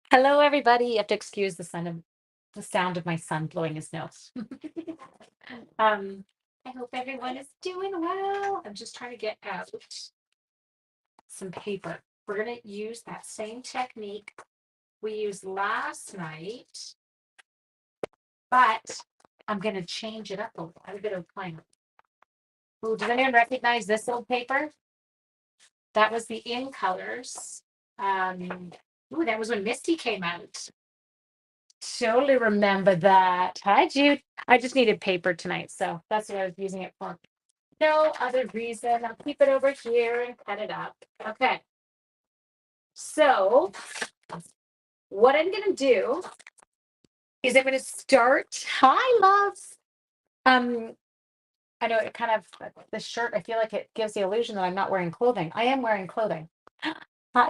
Hello, everybody. You have to excuse the sound of my son blowing his nose. um, I hope everyone is doing well. I'm just trying to get out some paper. We're gonna use that same technique we used last night, but I'm gonna change it up a little. I have a bit of a plan. Oh, does anyone recognize this old paper? That was the In Colors. That was when Misty came out. Totally remember that. Hi, Jude. I just needed paper tonight, so that's what I was using it for. No other reason. I'll keep it over here and cut it up. Okay. So, what I'm going to do is I'm going to start. Hi, loves. Um, I know it kind of, the shirt, I feel like it gives the illusion that I'm not wearing clothing. I am wearing clothing.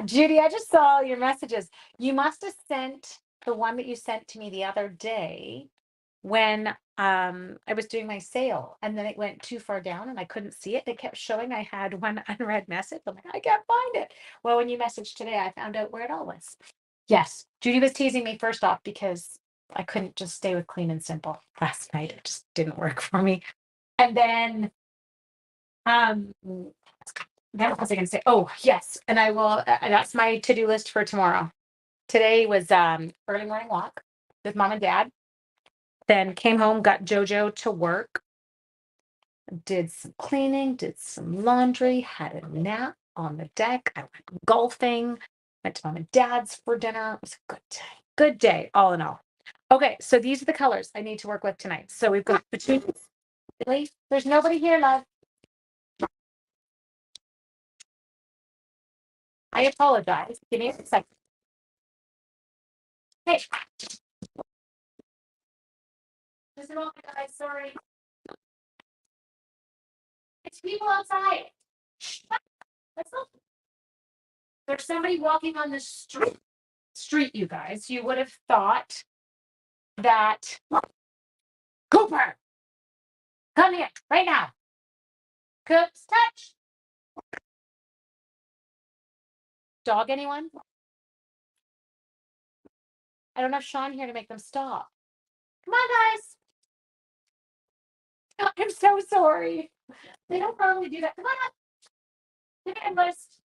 Judy, I just saw your messages. You must have sent the one that you sent to me the other day when I was doing my sale and then it went too far down and I couldn't see it. They kept showing I had one unread message. I'm like, I can't find it. Well, when you messaged today, I found out where it all was. Yes, Judy was teasing me first off because I couldn't just stay with clean and simple last night. It just didn't work for me. And um then what was I gonna say? Oh, yes. And I will that's my to-do list for tomorrow. Today was early morning walk with mom and dad. Then came home, got Jojo to work, did some cleaning, did some laundry, had a nap on the deck. I went golfing, went to mom and dad's for dinner. It was a good day. Good day, all in all. Okay, so these are the colors I need to work with tonight. So we've got petunias. Really? There's nobody here, love. I apologize. Give me a second. Hey, just a moment, guys. Sorry. It's people outside. Shh, let's look. There's somebody walking on the street, you guys. You would have thought that Cooper, come here right now. Coops, touch. Dog, anyone? I don't have Sean here to make them stop. Come on, guys. I'm so sorry. They don't probably do that. Come on up. Give me a list.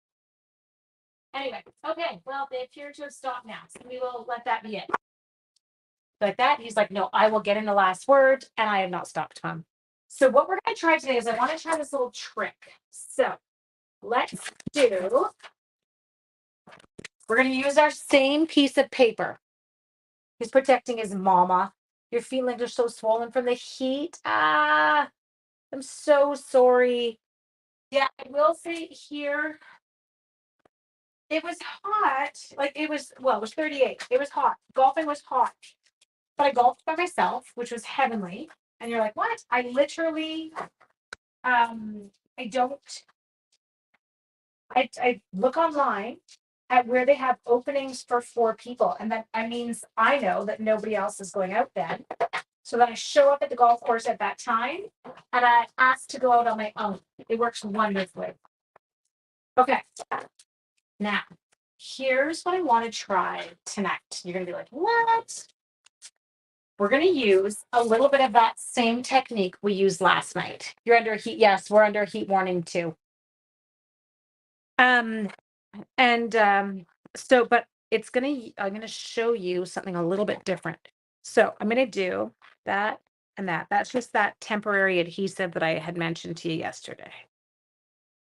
Anyway, okay. Well, they appear to have stopped now, so we will let that be it. Like that, he's like, no, I will get in the last word, and I have not stopped him. So what we're going to try today is I want to try this little trick. So let's do. We're going to use our same piece of paper. He's protecting his mama. Your feelings are so swollen from the heat. Ah, I'm so sorry. Yeah, I will say here, it was hot. Like it was 38. It was hot. Golfing was hot. But I golfed by myself, which was heavenly. And you're like, what? I literally, I don't, I look online at where they have openings for 4 people. And that means I know that nobody else is going out then. So then I show up at the golf course at that time and I ask to go out on my own. It works wonderfully. Okay. Now, here's what I want to try tonight. You're going to be like, what? We're going to use a little bit of that same technique we used last night. You're under heat. Yes, we're under heat warning too. Um, and so, but I'm gonna show you something a little bit different. So I'm gonna do that and that. That's just that temporary adhesive that I had mentioned to you yesterday.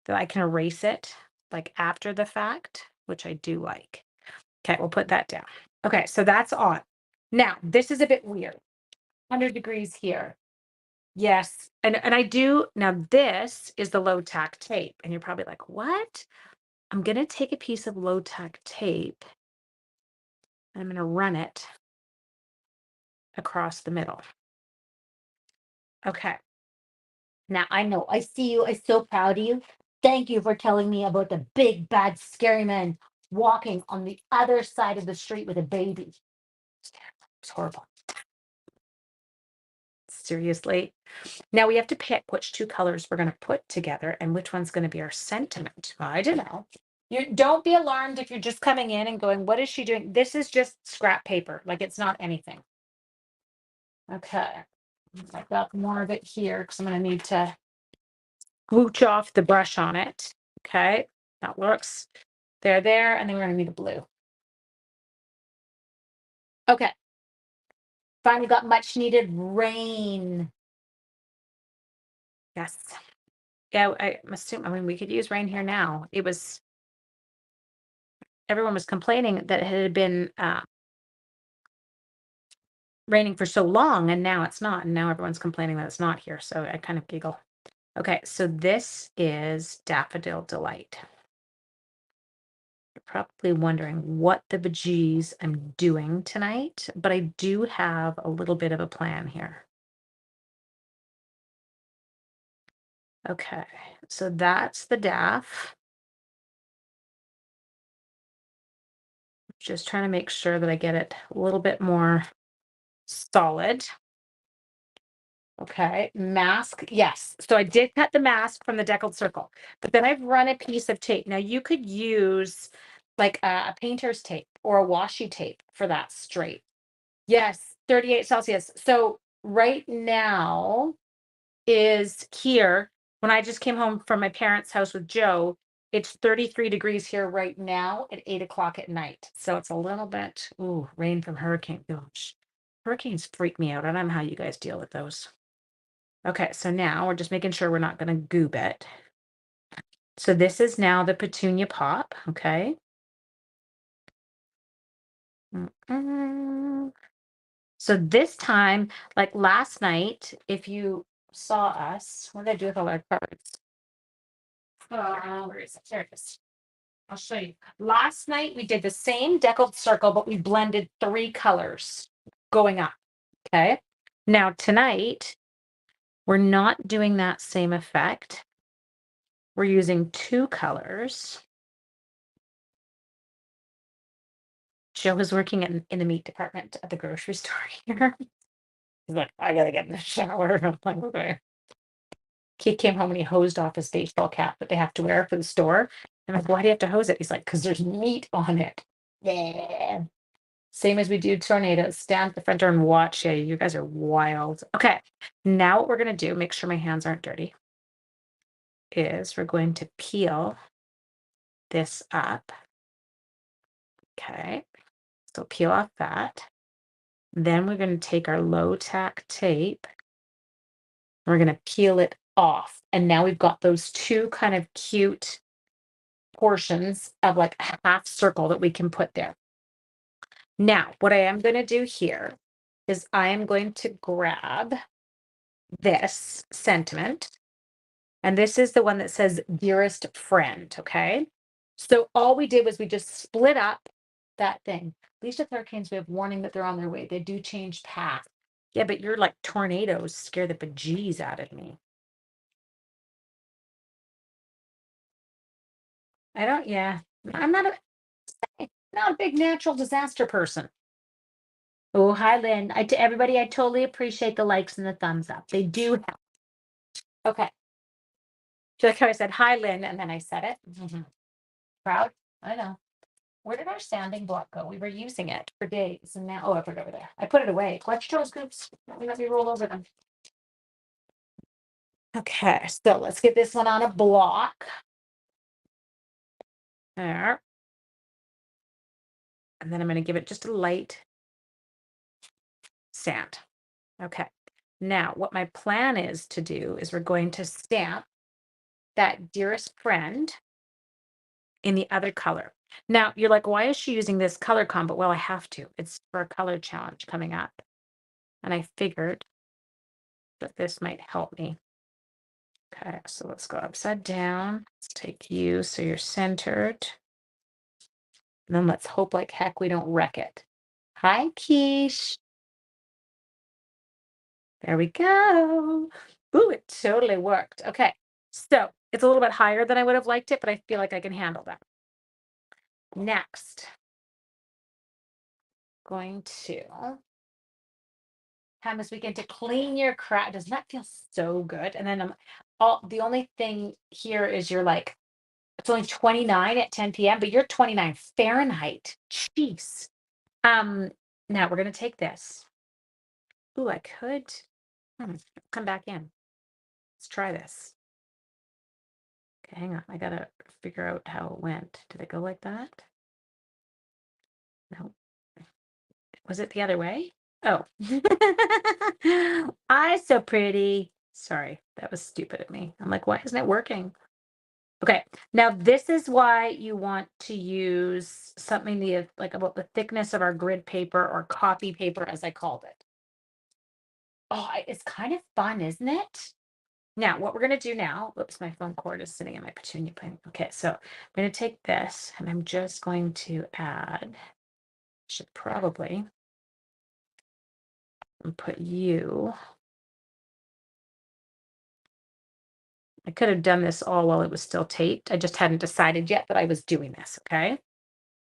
That I can erase it like after the fact, which I do like. Okay, we'll put that down. Okay, so that's on. Now, this is a bit weird. 100 degrees here. Yes. And I do now this is the low tack tape. And you're probably like, what? I'm gonna take a piece of low tack tape and I'm gonna run it across the middle. Okay. Now I know I see you. I'm so proud of you. Thank you for telling me about the big bad scary man walking on the other side of the street with a baby. It's horrible. Seriously. Now we have to pick which 2 colors we're going to put together and which one's going to be our sentiment. I don't know. You don't be alarmed if you're just coming in and going, what is she doing? This is just scrap paper. Like it's not anything. Okay. I've got more of it here because I'm going to need to gooch off the brush on it. Okay. That looks there. And then we're going to need a blue. Okay. Finally got much needed rain. Yes. Yeah, I'm assuming, I mean, we could use rain here now. Everyone was complaining that it had been raining for so long and now it's not. And now everyone's complaining that it's not here. So I kind of giggle. Okay, so this is Daffodil Delight. You're probably wondering what the bejeez I'm doing tonight, but I do have a little bit of a plan here. Okay, so that's the daff. Just trying to make sure that I get it a little bit more solid. Okay, mask, yes. So I did cut the mask from the deckled circle, but then I've run a piece of tape. Now you could use like a painter's tape or a washi tape for that straight. Yes, 38 Celsius. So right now is here, when I just came home from my parents' house with Joe, it's 33 degrees here right now at 8 o'clock at night. So it's a little bit, ooh, rain from hurricane. Gosh, hurricanes freak me out. I don't know how you guys deal with those. Okay, so now we're just making sure we're not going to goob it. So this is now the petunia pop, okay? So this time, like last night, if you saw us, what did I do with all our cards? Where is it? There it is. I'll show you. Last night we did the same deckled circle, but we blended 3 colors going up. Okay. Now tonight, we're not doing that same effect. We're using 2 colors. Joe is working in the meat department at the grocery store here. He's like, I gotta get in the shower. I'm like, okay. He came home and he hosed off his baseball cap that they have to wear for the store. I'm like, why do you have to hose it? He's like, because there's meat on it. Yeah. Same as we do tornadoes. Stand at the front door and watch. Yeah, you guys are wild. Okay. Now what we're gonna do, make sure my hands aren't dirty, is we're going to peel this up. Okay. So peel off that. Then we're going to take our low tack tape. We're going to peel it off. And now we've got those 2 kind of cute portions of like a half circle that we can put there. Now, what I am going to do here is I am going to grab this sentiment. And this is the one that says, dearest friend. Okay. So all we did was we just split up that thing. These are hurricanes, we have warning that they're on their way. They do change path. Yeah, but you're like tornadoes scare the bejeez out of me. I don't, yeah. I'm not a big natural disaster person. Oh, hi, Lynn. Everybody, I totally appreciate the likes and the thumbs up. They do help. Okay. Feel like how I said hi, Lynn, and then I said it. Proud. I know. Where did our sanding block go? We were using it for days, and now, oh, I put it over there. I put it away. Watch your toes, scoops. Let me roll over them. Okay, so let's get this one on a block. There. And then I'm going to give it just a light sand. Okay. Now, what my plan is to do is we're going to stamp that dearest friend in the other color. Now, you're like, why is she using this color combo? Well, I have to. It's for a color challenge coming up. And I figured that this might help me. Okay, so let's go upside down. Let's take you so you're centered. And then let's hope like heck we don't wreck it. Hi, Quiche. There we go. Ooh, it totally worked. Okay, so it's a little bit higher than I would have liked it, but I feel like I can handle that. Next, going to time this weekend to clean your crap. Doesn't that feel so good? And then the only thing here is you're like It's only 29 at 10 p.m., but you're 29 Fahrenheit. Jeez. Now we're gonna take this. Ooh, I could come back in. Let's try this. Okay, hang on. I gotta figure out how it went. Did it go like that? No. Was it the other way? Oh. I so pretty. Sorry, that was stupid of me. I'm like, why isn't it working? Okay, now this is why you want to use something like about the thickness of our grid paper or copy paper, as I called it. Oh, it's kind of fun, isn't it? Now, what we're going to do now, whoops, my phone cord is sitting in my petunia plant. Okay, so I'm going to take this and I'm just going to add, should probably put you. I could have done this all while it was still taped. I just hadn't decided yet that I was doing this, okay?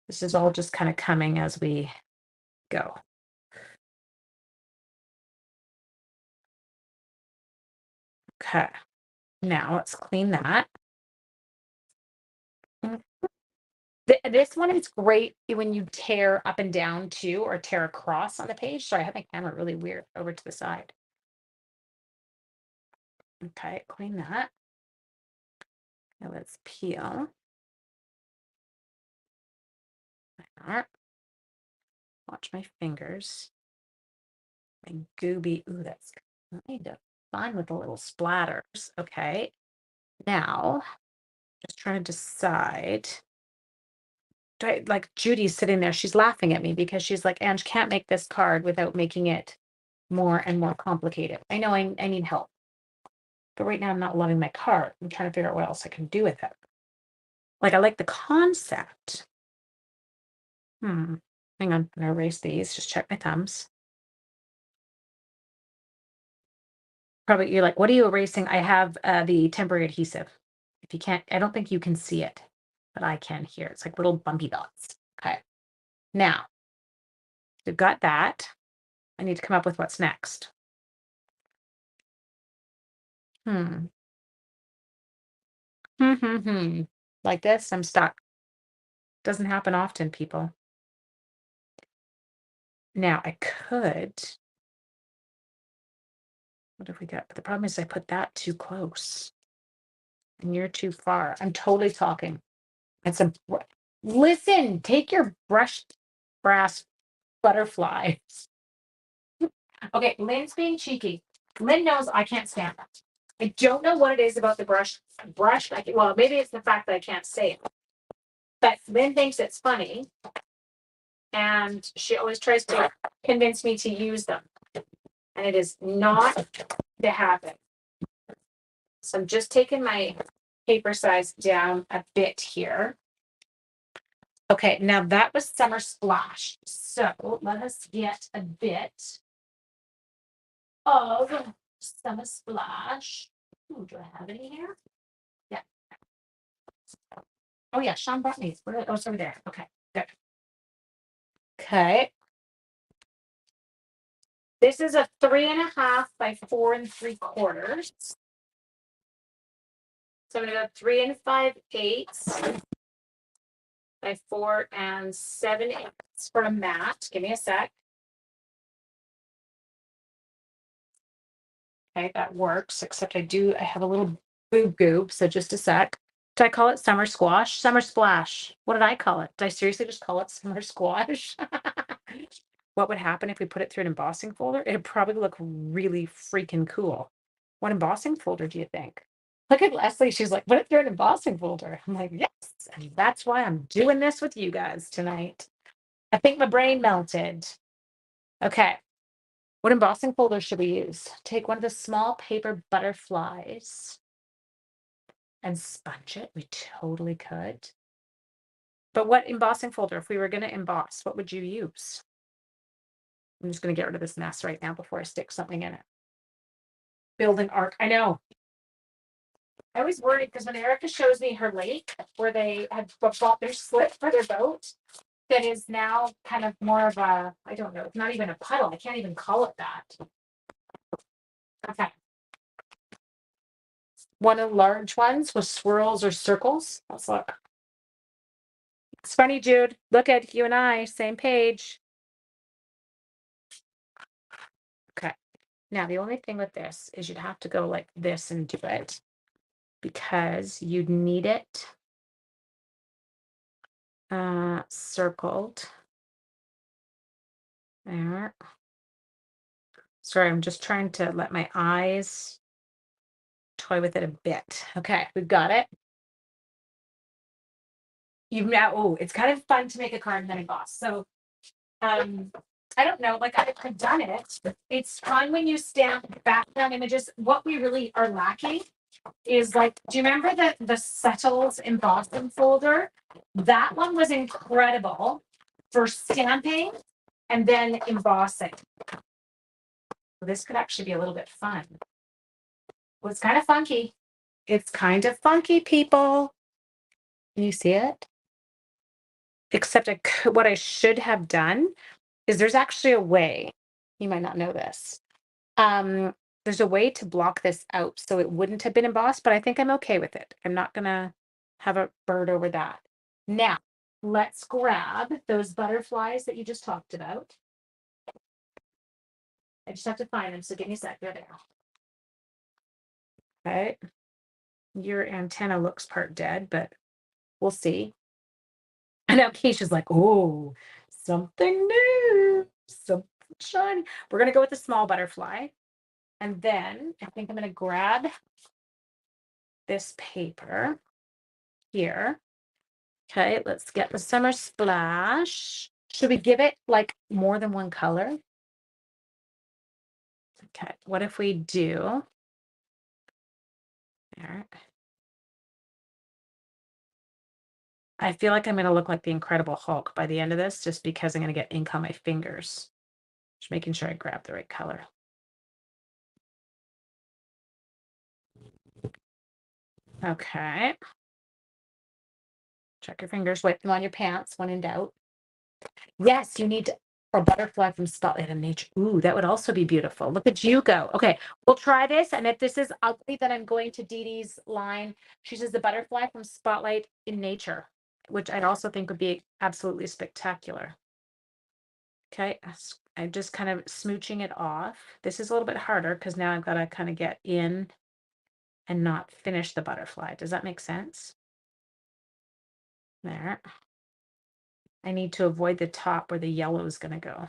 This is all just kind of coming as we go. Okay, now let's clean that. This one is great when you tear up and down too, or tear across on the page. Sorry, I have my camera really weird over to the side. Okay, clean that. Now let's peel. That. Watch my fingers. My gooby. Ooh, that's kind of fun with the little splatters. Okay. Now, just trying to decide. Like Judy's sitting there, she's laughing at me because she's like, Ange can't make this card without making it more and more complicated. I know I need help. But right now I'm not loving my card. I'm trying to figure out what else I can do with it. Like I like the concept. Hang on, I'm gonna erase these, just check my thumbs. Probably you're like, what are you erasing? I have the temporary adhesive. If you can't, I don't think you can see it, but I can here. It's like little bumpy dots. Okay. Now, we've got that. I need to come up with what's next. Hmm. Like this, I'm stuck. Doesn't happen often, people. Now I could. What have we got? But the problem is I put that too close. And you're too far. I'm totally talking. It's a listen, take your brushed brass butterflies. Okay, Lynn's being cheeky. Lynn knows I can't stand that. I don't know what it is about the brush. Well, maybe it's the fact that I can't say it. But Lynn thinks it's funny. And she always tries to convince me to use them. And it is not to happen. So I'm just taking my paper size down a bit here. Okay, now that was Summer Splash. So let us get a bit of Summer Splash. Ooh, do I have any here? Yeah. Oh yeah, Sean brought me. Oh, it's over there. Okay, good. Okay. This is a 3.5 by 4 3/4. So I'm gonna go 3 5/8 by 4 7/8 for a mat. Give me a sec. Okay, that works, except I have a little boob goob, so just a sec. Did I call it summer squash? Summer splash. What did I call it? Did I seriously just call it summer squash? What would happen if we put it through an embossing folder? It'd probably look really freaking cool. What embossing folder do you think? Look at Leslie. She's like, put it through an embossing folder. I'm like, yes. And that's why I'm doing this with you guys tonight. I think my brain melted. Okay. What embossing folder should we use? Take one of the small paper butterflies and sponge it. We totally could. But what embossing folder, if we were going to emboss, what would you use? I'm just going to get rid of this mess right now before I stick something in it. Building arc. I know. I was worried because when Erica shows me her lake where they had bought their slip for their boat, that is now kind of more of a, I don't know, it's not even a puddle. I can't even call it that. Okay. one of the large ones with swirls or circles. Let's look. It's funny, Jude. Look at you and I, same page. Okay. Now, the only thing with this is you'd have to go like this and do it because you'd need it circled. There. Sorry, I'm just trying to let my eyes toy with it a bit. Okay, we've got it. You've now, oh, it's kind of fun to make a card and then emboss. So I don't know, like I've done it. It's fun when you stamp background images. What we really are lacking is like, do you remember the Settles embossing folder? That one was incredible for stamping and then embossing. This could actually be a little bit fun. Well, it's kind of funky. It's kind of funky, people. Can you see it? Except what I should have done is there's actually a way, you might not know this. There's a way to block this out so it wouldn't have been embossed, but I think I'm okay with it. I'm not gonna have a bird over that. Now, let's grab those butterflies that you just talked about. I just have to find them, so give me a sec. They're there. Okay. Your antenna looks part dead, but we'll see. I know Keisha's like, oh, something new, something shiny. We're gonna go with the small butterfly. And then I think I'm gonna grab this paper here. Okay, let's get the summer splash. Should we give it like more than one color? Okay, what if we do there? I feel like I'm gonna look like the Incredible Hulk by the end of this, just because I'm gonna get ink on my fingers. Just making sure I grab the right color. Okay. Check your fingers, wipe them on your pants when in doubt. Yes, you need a butterfly from Spotlight in Nature. Ooh, that would also be beautiful. Look at you go. Okay, we'll try this. And if this is ugly, then I'm going to Dee Dee's line. She says the butterfly from Spotlight in Nature, which I also think would be absolutely spectacular. Okay, I'm just kind of smooching it off. This is a little bit harder because now I've got to kind of get in and not finish the butterfly. Does that make sense? There. I need to avoid the top where the yellow is going to go.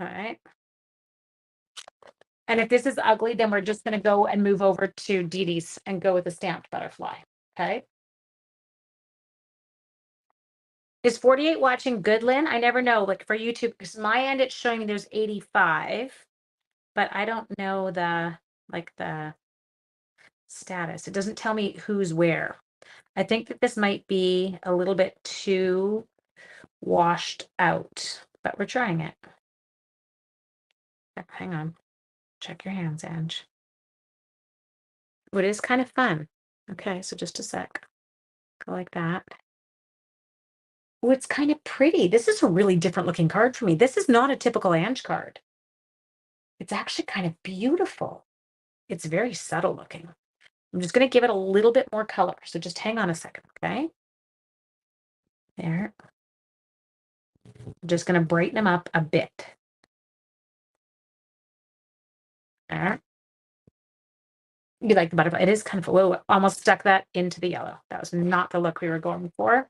Okay. And if this is ugly, then we're just going to go and move over to Dee Dee's and go with a stamped butterfly. Okay. Is 48 watching good, Lynn? I never know. Like for YouTube, because my end it's showing me there's 85, but I don't know the status. It doesn't tell me who's where. I think that this might be a little bit too washed out, but we're trying it. Hang on. Check your hands, Ange. Well, it is kind of fun. Okay, so just a sec. Go like that. Oh, it's kind of pretty. This is a really different looking card for me. This is not a typical Ange card. It's actually kind of beautiful. It's very subtle looking. I'm just going to give it a little bit more color. So just hang on a second, okay? There. I'm just going to brighten them up a bit. There. You like the butterfly? It is kind of, whoa, almost stuck that into the yellow. That was not the look we were going for.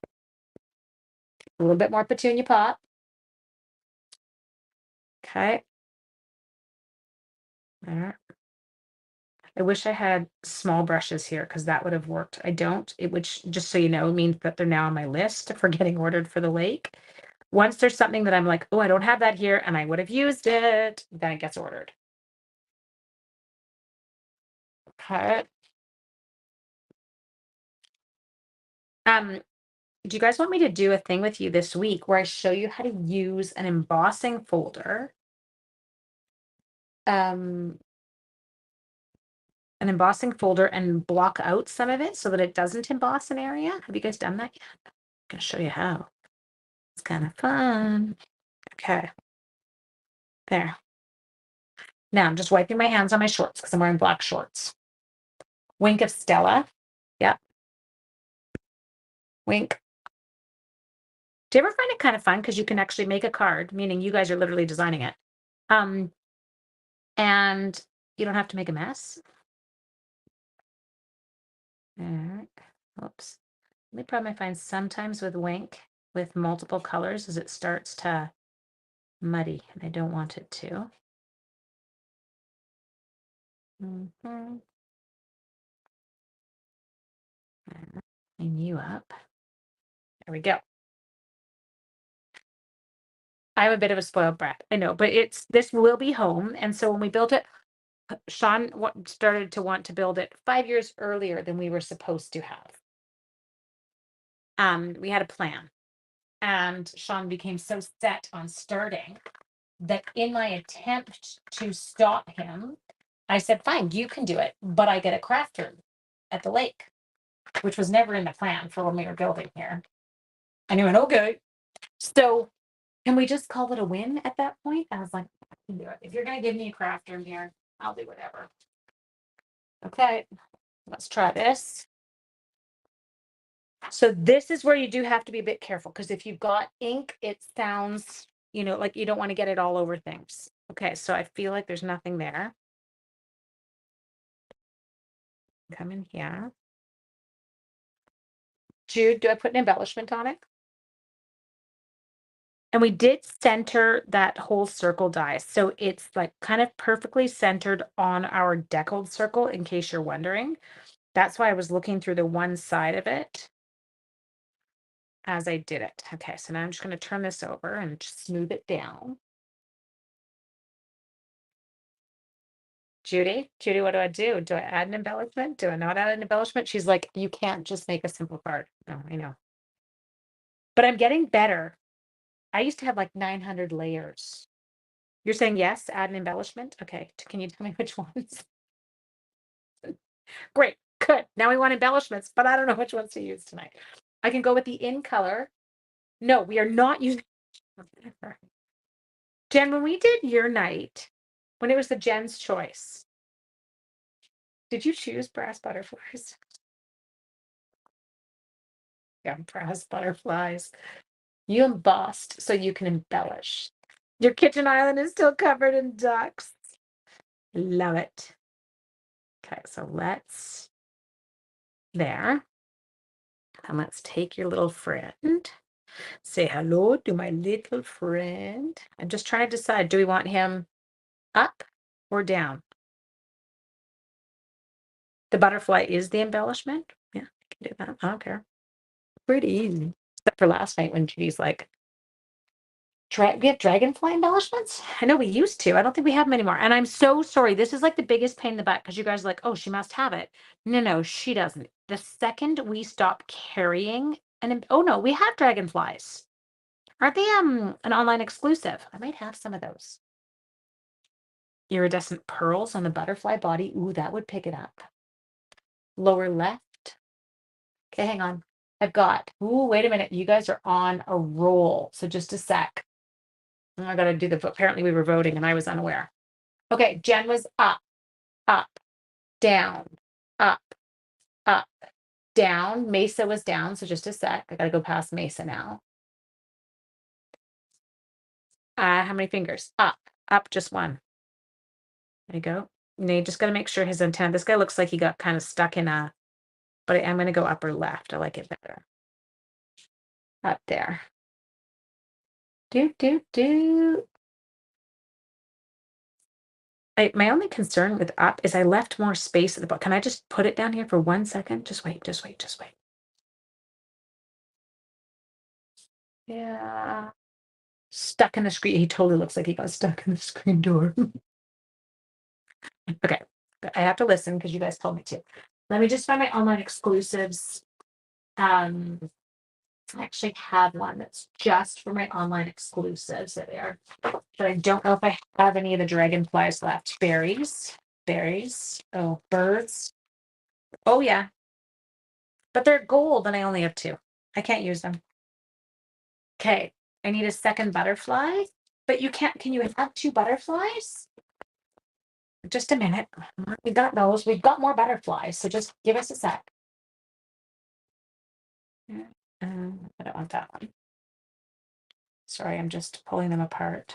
A little bit more petunia pop. Okay. There. I wish I had small brushes here because that would have worked. I don't, which just so you know, means that they're now on my list for getting ordered for the lake. Once there's something that I'm like, oh, I don't have that here and I would have used it, then it gets ordered. Okay. Do you guys want me to do a thing with you this week where I show you how to use an embossing folder? An embossing folder and block out some of it so that it doesn't emboss an area. Have you guys done that yet? I'm gonna show you how. It's kind of fun. Okay. There. Now I'm just wiping my hands on my shorts because I'm wearing black shorts. Wink of Stella. Yep. Wink. Do you ever find it kind of fun because you can actually make a card, meaning you guys are literally designing it, um, and you don't have to make a mess? All right. Oops. The problem I find sometimes with Wink with multiple colors is it starts to muddy, and I don't want it to. Mhm. Clean you up. There we go. I'm a bit of a spoiled brat. I know, but this will be home. And so when we built it, Sean started to want to build it 5 years earlier than we were supposed to have. We had a plan, and Sean became so set on starting that in my attempt to stop him, I said, "Fine, you can do it, but I get a craft room at the lake," which was never in the plan for when we were building here. And he went, "Okay." So can we just call it a win at that point? I was like, "I can do it. If you're going to give me a craft room here, I'll do whatever." Okay, let's try this. So this is where you do have to be a bit careful, because if you've got ink, it sounds, like you don't want to get it all over things. Okay, so I feel like there's nothing there. Come in here. Jude, do I put an embellishment on it? And we did center that whole circle die. So it's like kind of perfectly centered on our deckled circle, in case you're wondering. That's why I was looking through the one side of it as I did it. Okay, so now I'm just going to turn this over and just smooth it down. Judy, what do I do? Do I add an embellishment? Do I not add an embellishment? She's like, you can't just make a simple card. No, I know. But I'm getting better. I used to have like 900 layers. You're saying yes, add an embellishment? Okay, can you tell me which ones? Great, good. Now we want embellishments, but I don't know which ones to use tonight. I can go with the in color. No, we are not using. Jen, when we did your night, when it was the Jen's choice, did you choose brass butterflies? Yeah, brass butterflies. You embossed so you can embellish. Your kitchen island is still covered in ducks. Love it. Okay, so there. And let's take your little friend. Say hello to my little friend. I'm just trying to decide, do we want him up or down? The butterfly is the embellishment. Yeah, I can do that. I don't care. Pretty easy. Except for last night when Judy's like, we have dragonfly embellishments? I know we used to. I don't think we have them anymore. And I'm so sorry. This is like the biggest pain in the butt, because you guys are like, oh, she must have it. No, she doesn't. The second we stop carrying oh no, we have dragonflies. Aren't they an online exclusive? I might have some of those. Iridescent pearls on the butterfly body. Ooh, that would pick it up. Lower left. Okay, hang on. I've got, ooh, wait a minute. You guys are on a roll. So just a sec. I got to do apparently we were voting and I was unaware. Okay, Jen was up, down, up, down. Mesa was down. So just a sec. I got to go past Mesa now. How many fingers? Up, just one. There you go. And you just got to make sure his antenna, this guy looks like he got kind of stuck in but I'm going to go upper left. I like it better. Up there. Do. My only concern with up is I left more space at the bottom. Can I just put it down here for 1 second? Just wait. Yeah. Stuck in the screen. He totally looks like he got stuck in the screen door. Okay. I have to listen because you guys told me to. Let me just find my online exclusives. I actually have one that's just for my online exclusives there. But I don't know if I have any of the dragonflies left. Berries. Oh, birds. Oh, yeah. But they're gold and I only have two. I can't use them. Okay. I need a second butterfly. But you can't, can you have two butterflies? Just a minute. We got those. We've got more butterflies, so just give us a sec. I don't want that one. Sorry, I'm just pulling them apart.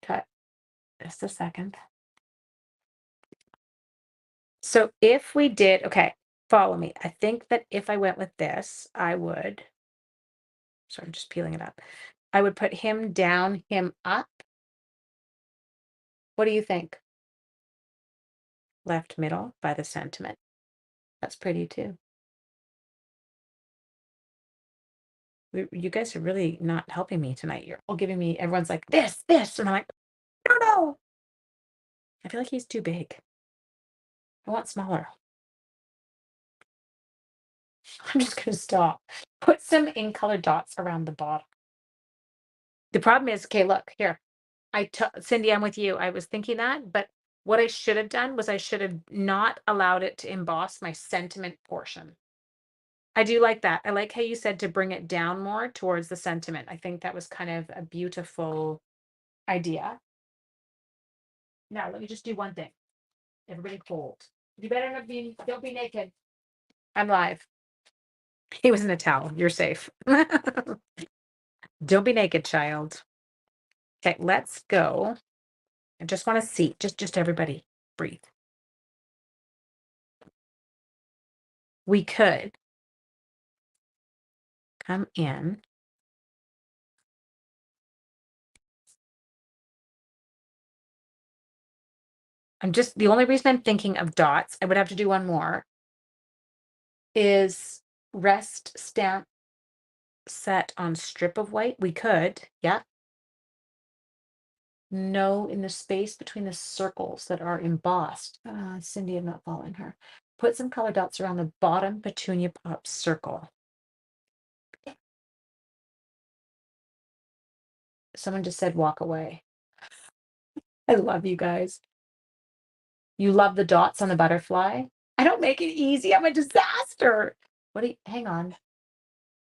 Cut. Just a second. So if we did, okay, follow me. I think that if I went with this, I would, sorry, I'm just peeling it up. I would put him down, him up. What do you think? Left middle by the sentiment. That's pretty too. You guys are really not helping me tonight. You're all giving me, everyone's like, this, and I'm like, no. I feel like he's too big. I want smaller. I'm just gonna stop. Put some ink color dots around the bottom. The problem is, okay, look here. Cindy, I'm with you. I was thinking that, but what I should have done was I should have not allowed it to emboss my sentiment portion. I do like that. I like how you said to bring it down more towards the sentiment. I think that was kind of a beautiful idea. Now, let me just do one thing. Everybody hold. You better not be, don't be naked. I'm live. He was in a towel. You're safe. Don't be naked, child. Okay, let's go. I just want to see, just everybody breathe. We could come in. The only reason I'm thinking of dots, I would have to do one more, is rest stamp set on strip of white. We could, yeah. No, in the space between the circles that are embossed. Cindy, I'm not following her. Put some color dots around the bottom petunia pop circle. Someone just said walk away. I love you guys. You love the dots on the butterfly? I don't make it easy. I'm a disaster. Hang on.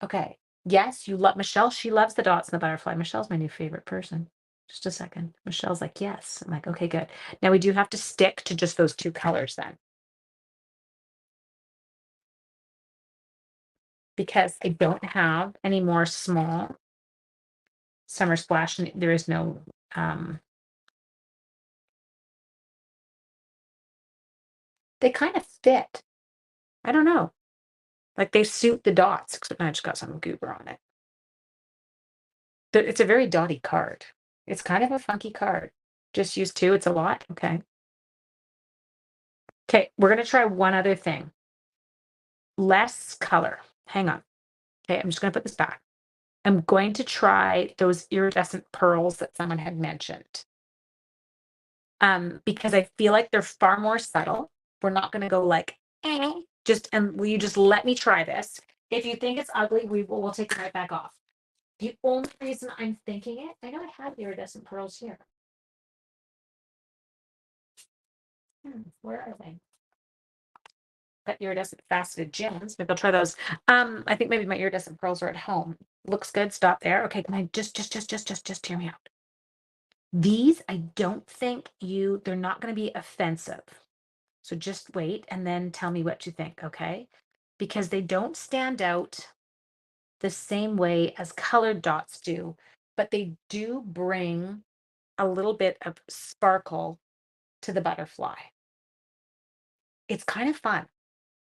Okay. Yes, you love Michelle. She loves the dots on the butterfly. Michelle's my new favorite person. Just a second. Michelle's like, yes. I'm like, okay, good. Now we do have to stick to just those two colors then. Because I don't have any more small summer splash, and there is no they kind of fit. I don't know. Like they suit the dots, except I just got some goober on it. It's a very dotty card. It's kind of a funky card. Just use two, it's a lot. Okay. Okay, we're gonna try one other thing. Less color. Hang on. Okay, I'm just gonna put this back. I'm going to try those iridescent pearls that someone had mentioned. Because I feel like they're far more subtle. We're not gonna go like, and will you just let me try this? If you think it's ugly, we'll take it right back off. The only reason I'm thinking it, I know I have iridescent pearls here. Where are they? Got iridescent faceted gems. Maybe I'll try those. I think maybe my iridescent pearls are at home. Looks good. Stop there. Okay, can I just hear me out? These, I don't think they're not going to be offensive. So just wait and then tell me what you think, okay? Because they don't stand out the same way as colored dots do, but they do bring a little bit of sparkle to the butterfly. It's kind of fun,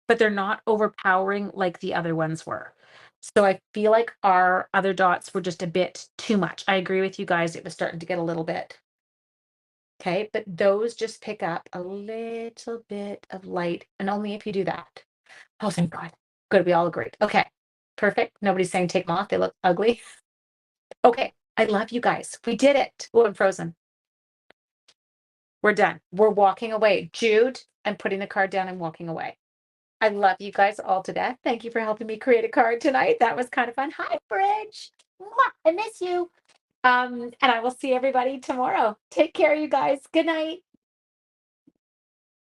but they're not overpowering like the other ones were. So I feel like our other dots were just a bit too much. I agree with you guys. It was starting to get a little bit. Okay, but those just pick up a little bit of light, and only if you do that. Oh, thank God. Good, we all agreed. Okay, perfect. Nobody's saying take them off. They look ugly. Okay, I love you guys. We did it. Oh, I'm frozen. We're done. We're walking away. Jude, I'm putting the card down and walking away. I love you guys all to death. Thank you for helping me create a card tonight. That was kind of fun. Hi, Bridge. Mwah, I miss you. And I will see everybody tomorrow. Take care, you guys. Good night.